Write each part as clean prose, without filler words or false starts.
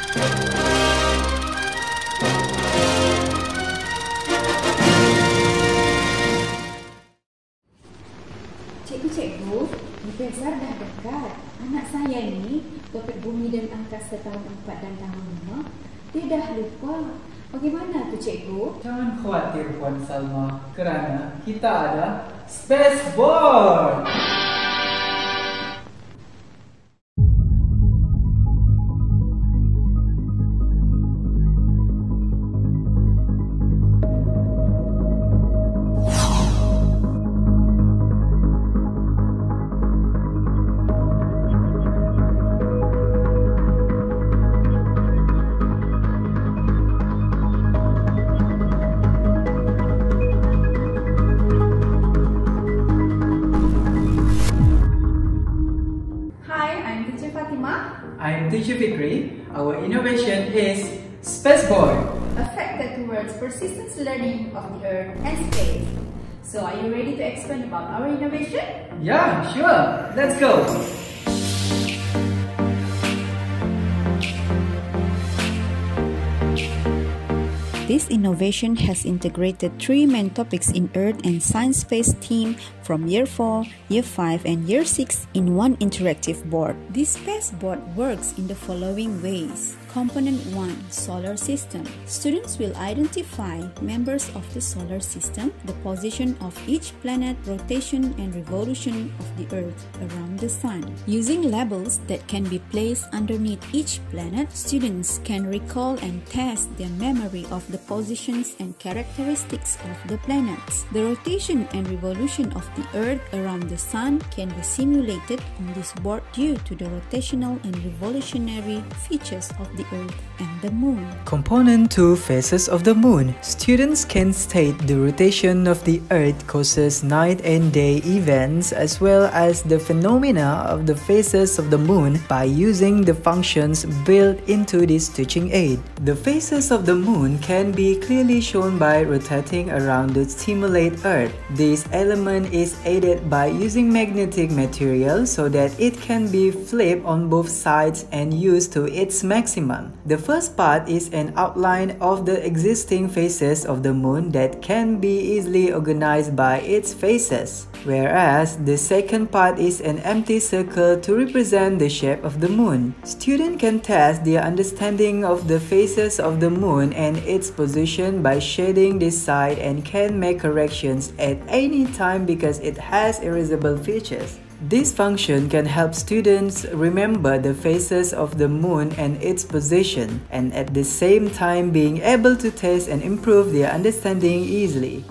Cikgu, Profesor dah dekat. Anak saya ni, topik bumi dan angkasa tahun 4 dan tahun 5, dia dah lupa. Bagaimana tu cikgu? Jangan khawatir Puan Salma, kerana kita ada Spaceboard. I'm Teacher Fikri. Our innovation is Spaceboard, Affected towards persistence learning of the Earth and space. So, are you ready to explain about our innovation? Yeah, sure. Let's go. This innovation has integrated 3 main topics in Earth and Science Space theme from Year 4, Year 5 and Year 6 in one interactive board. This space board works in the following ways. Component 1. Solar System. Students will identify members of the solar system, the position of each planet, rotation and revolution of the Earth around the Sun. Using labels that can be placed underneath each planet, students can recall and test their memory of the positions and characteristics of the planets. The rotation and revolution of the Earth around the Sun can be simulated on this board due to the rotational and revolutionary features of the Earth and the Moon. Component 2. Phases of the Moon. Students can state the rotation of the Earth causes night and day events as well as the phenomena of the phases of the Moon by using the functions built into this teaching aid. The phases of the Moon can be clearly shown by rotating around the stimulate Earth. This element is aided by using magnetic material so that it can be flipped on both sides and used to its maximum. The first part is an outline of the existing phases of the Moon that can be easily organized by its phases, whereas the second part is an empty circle to represent the shape of the Moon. Students can test their understanding of the phases of the Moon and its position by shading this side and can make corrections at any time because it has erasable features. This function can help students remember the phases of the Moon and its position, and at the same time being able to test and improve their understanding easily.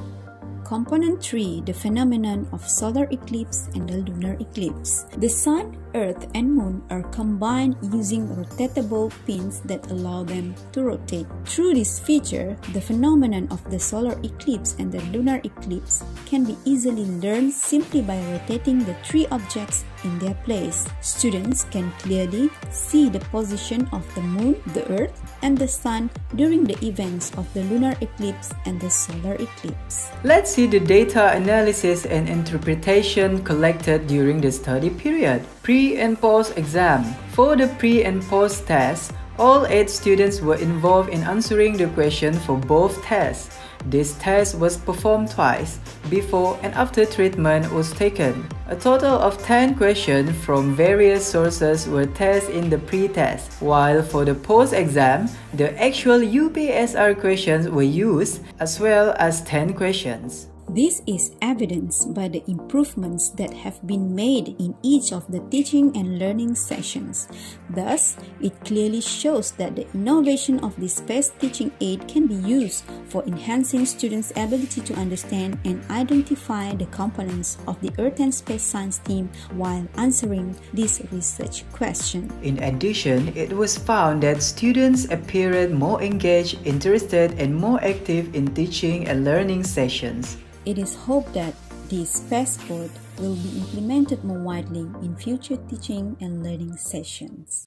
Component 3. The phenomenon of solar eclipse and the lunar eclipse. The Sun, Earth and Moon are combined using rotatable pins that allow them to rotate. Through this feature, the phenomenon of the solar eclipse and the lunar eclipse can be easily learned simply by rotating the 3 objects in their place. Students can clearly see the position of the Moon, the Earth, and the Sun during the events of the lunar eclipse and the solar eclipse. Let's see the data analysis and interpretation collected during the study period. Pre and post exam. For the pre and post tests, all 8 students were involved in answering the question for both tests. This test was performed twice, before and after treatment was taken. A total of 10 questions from various sources were tested in the pre-test, while for the post-exam, the actual UPSR questions were used as well as 10 questions. This is evidenced by the improvements that have been made in each of the teaching and learning sessions. Thus, it clearly shows that the innovation of this space teaching aid can be used for enhancing students' ability to understand and identify the components of the Earth and Space Science theme while answering this research question. In addition, it was found that students appeared more engaged, interested, and more active in teaching and learning sessions. It is hoped that this Spaceboard will be implemented more widely in future teaching and learning sessions.